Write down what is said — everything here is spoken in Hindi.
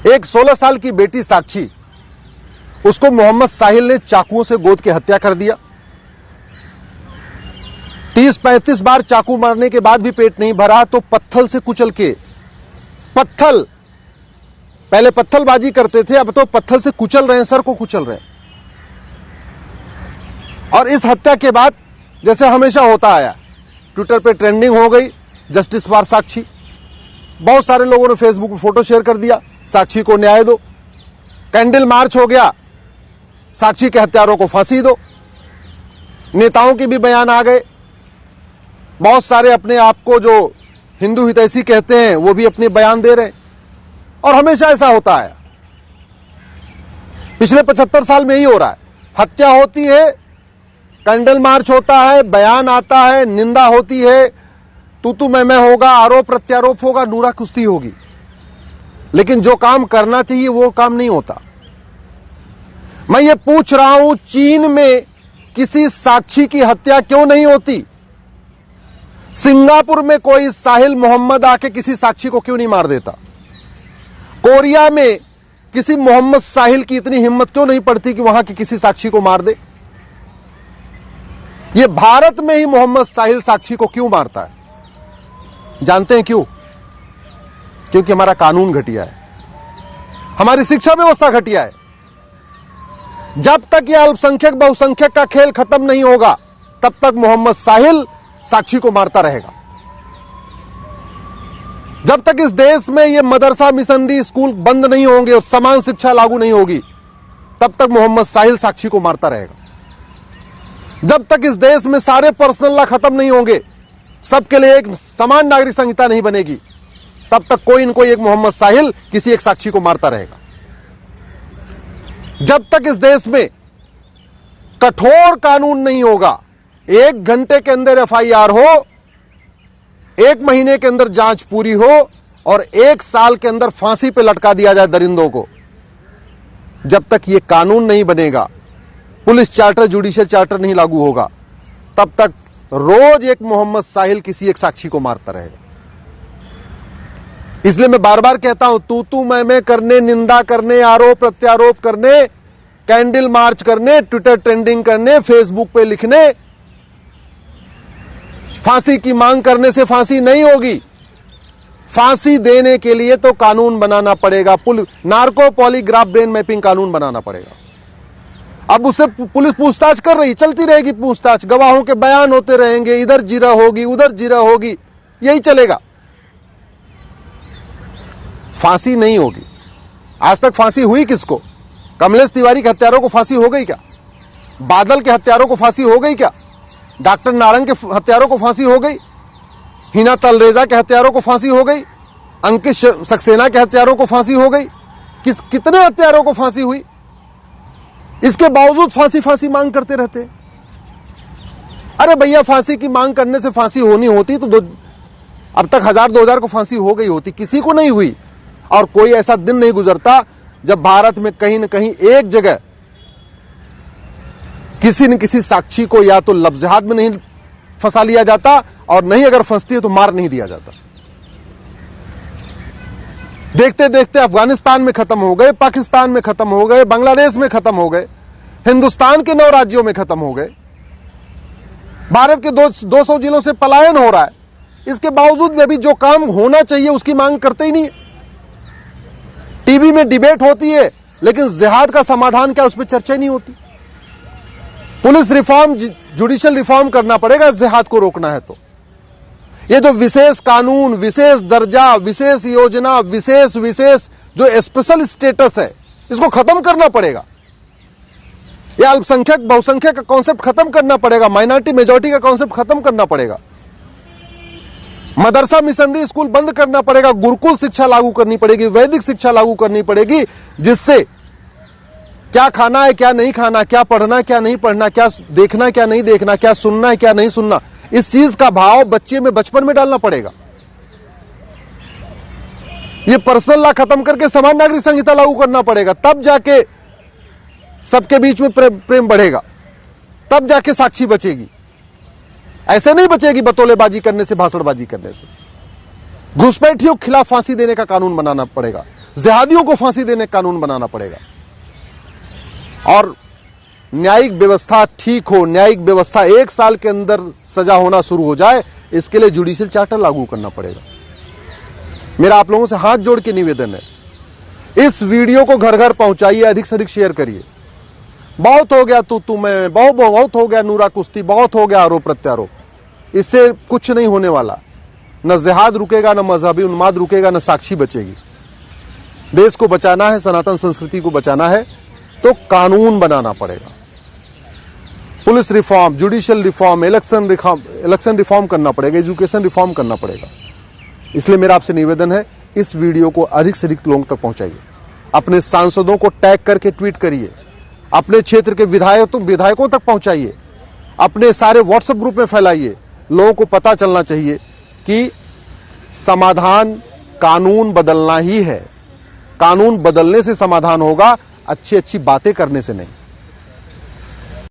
एक 16 साल की बेटी साक्षी, उसको मोहम्मद साहिल ने चाकुओं से गोद के हत्या कर दिया। 30-35 बार चाकू मारने के बाद भी पेट नहीं भरा तो पत्थल से कुचल के, पहले पत्थलबाजी करते थे, अब तो पत्थल से कुचल रहे हैं, सर को कुचल रहे हैं। और इस हत्या के बाद जैसे हमेशा होता आया, ट्विटर पे ट्रेंडिंग हो गई जस्टिस फॉर साक्षी। बहुत सारे लोगों ने फेसबुक पे फोटो शेयर कर दिया, साक्षी को न्याय दो। कैंडल मार्च हो गया, साक्षी के हत्यारों को फांसी दो। नेताओं के भी बयान आ गए, बहुत सारे अपने आप को जो हिंदू हितैषी कहते हैं वो भी अपने बयान दे रहे हैं। और हमेशा ऐसा होता है, पिछले 75 साल में ही हो रहा है। हत्या होती है, कैंडल मार्च होता है, बयान आता है, निंदा होती है, तू मैं होगा, आरोप प्रत्यारोप होगा, नूरा कुश्ती होगी, लेकिन जो काम करना चाहिए वो काम नहीं होता। मैं ये पूछ रहा हूं, चीन में किसी साक्षी की हत्या क्यों नहीं होती? सिंगापुर में कोई साहिल मोहम्मद आके किसी साक्षी को क्यों नहीं मार देता? कोरिया में किसी मोहम्मद साहिल की इतनी हिम्मत क्यों नहीं पड़ती कि वहां की किसी साक्षी को मार दे? ये भारत में ही मोहम्मद साहिल साक्षी को क्यों मारता है? जानते हैं क्यों? क्योंकि हमारा कानून घटिया है, हमारी शिक्षा व्यवस्था घटिया है। जब तक यह अल्पसंख्यक बहुसंख्यक का खेल खत्म नहीं होगा, तब तक मोहम्मद साहिल साक्षी को मारता रहेगा। जब तक इस देश में ये मदरसा मिशनरी स्कूल बंद नहीं होंगे और समान शिक्षा लागू नहीं होगी, तब तक मोहम्मद साहिल साक्षी को मारता रहेगा। जब तक इस देश में सारे पर्सनल लॉ खत्म नहीं होंगे, सबके लिए एक समान नागरिक संहिता नहीं बनेगी, तब तक कोई न कोई एक मोहम्मद साहिल किसी एक साक्षी को मारता रहेगा। जब तक इस देश में कठोर कानून नहीं होगा, 1 घंटे के अंदर FIR हो, 1 महीने के अंदर जांच पूरी हो और 1 साल के अंदर फांसी पे लटका दिया जाए दरिंदों को, जब तक ये कानून नहीं बनेगा, पुलिस चार्टर जुडिशियल चार्टर नहीं लागू होगा, तब तक रोज एक मोहम्मद साहिल किसी एक साक्षी को मारता रहेगा। इसलिए मैं बार बार कहता हूं, तू मैं करने, निंदा करने, आरोप प्रत्यारोप करने, कैंडल मार्च करने, ट्विटर ट्रेंडिंग करने, फेसबुक पे लिखने, फांसी की मांग करने से फांसी नहीं होगी। फांसी देने के लिए तो कानून बनाना पड़ेगा, नार्को पॉलीग्राफ ब्रेन मैपिंग कानून बनाना पड़ेगा। अब उससे पुलिस पूछताछ कर रही, चलती रहेगी पूछताछ, गवाहों के बयान होते रहेंगे, इधर जिरा होगी, उधर जिरा होगी, यही चलेगा। फांसी नहीं होगी। आज तक फांसी हुई किसको? कमलेश तिवारी के हत्यारों को फांसी हो गई क्या? बादल के हत्यारों को फांसी हो गई क्या? डॉक्टर नारंग के हत्यारों को फांसी हो गई? हिना तलरेजा के हत्यारों को फांसी हो गई? अंकित सक्सेना के हत्यारों को फांसी हो गई? कितने हत्यारों को फांसी हुई? इसके बावजूद फांसी मांग करते रहते। अरे भैया, फांसी की मांग करने से फांसी होनी होती तो अब तक 1000-2000 को फांसी हो गई होती, किसी को नहीं हुई। और कोई ऐसा दिन नहीं गुजरता जब भारत में कहीं न कहीं एक जगह किसी न किसी साक्षी को या तो लफ्ज़हात में नहीं फंसा लिया जाता, और नहीं अगर फंसती है तो मार नहीं दिया जाता। देखते देखते अफगानिस्तान में खत्म हो गए, पाकिस्तान में खत्म हो गए, बांग्लादेश में खत्म हो गए, हिंदुस्तान के 9 राज्यों में खत्म हो गए। भारत के 200 जिलों से पलायन हो रहा है। इसके बावजूद भी अभी जो काम होना चाहिए उसकी मांग करते ही नहीं। टीवी में डिबेट होती है, लेकिन जिहाद का समाधान क्या, उस पर चर्चा नहीं होती। पुलिस रिफॉर्म, जुडिशियल रिफॉर्म करना पड़ेगा जिहाद को रोकना है तो। ये जो विशेष कानून, विशेष दर्जा, विशेष योजना, विशेष जो स्पेशल स्टेटस है, इसको खत्म करना पड़ेगा। ये अल्पसंख्यक बहुसंख्यक का कॉन्सेप्ट खत्म करना पड़ेगा, माइनॉरिटी मेजॉरिटी का कॉन्सेप्ट खत्म करना पड़ेगा। मदरसा मिशनरी स्कूल बंद करना पड़ेगा, गुरुकुल शिक्षा लागू करनी पड़ेगी, वैदिक शिक्षा लागू करनी पड़ेगी, जिससे क्या खाना है, क्या नहीं खाना, क्या पढ़ना, क्या नहीं पढ़ना, क्या देखना, क्या नहीं देखना, क्या सुनना है, क्या नहीं सुनना, इस चीज का भाव बच्चे में बचपन में डालना पड़ेगा। ये पर्सनल लॉ खत्म करके समान नागरिक संहिता लागू करना पड़ेगा, तब जाके सबके बीच में प्रेम बढ़ेगा, तब जाके साक्षी बचेगी। ऐसे नहीं बचेगी बतौलेबाजी करने से, भाषणबाजी करने से। घुसपैठियों के खिलाफ फांसी देने का कानून बनाना पड़ेगा, जिहादियों को फांसी देने का कानून बनाना पड़ेगा। और न्यायिक व्यवस्था ठीक हो, न्यायिक व्यवस्था 1 साल के अंदर सजा होना शुरू हो जाए, इसके लिए जुडिशियल चार्टर लागू करना पड़ेगा। मेरा आप लोगों से हाथ जोड़ के निवेदन है, इस वीडियो को घर घर पहुंचाइए, अधिक से अधिक शेयर करिए। बहुत हो गया तू मैं, बहुत हो गया नूरा कुश्ती, बहुत हो गया आरोप प्रत्यारोप। इससे कुछ नहीं होने वाला। न जिहाद रुकेगा, न मजहबी उन्माद रुकेगा, न साक्षी बचेगी। देश को बचाना है, सनातन संस्कृति को बचाना है तो कानून बनाना पड़ेगा। Police reform, judicial reform, election reform करना पड़ेगा, एजुकेशन रिफॉर्म करना पड़ेगा। इसलिए मेरा आपसे निवेदन है, इस वीडियो को अधिक से अधिक लोगों तक पहुंचाइए। अपने सांसदों को टैग करके ट्वीट करिए, अपने क्षेत्र के विधायकों तक पहुंचाइए, अपने सारे व्हाट्सएप ग्रुप में फैलाइए। लोगों को पता चलना चाहिए कि समाधान कानून बदलना ही है। कानून बदलने से समाधान होगा, अच्छी अच्छी बातें करने से नहीं।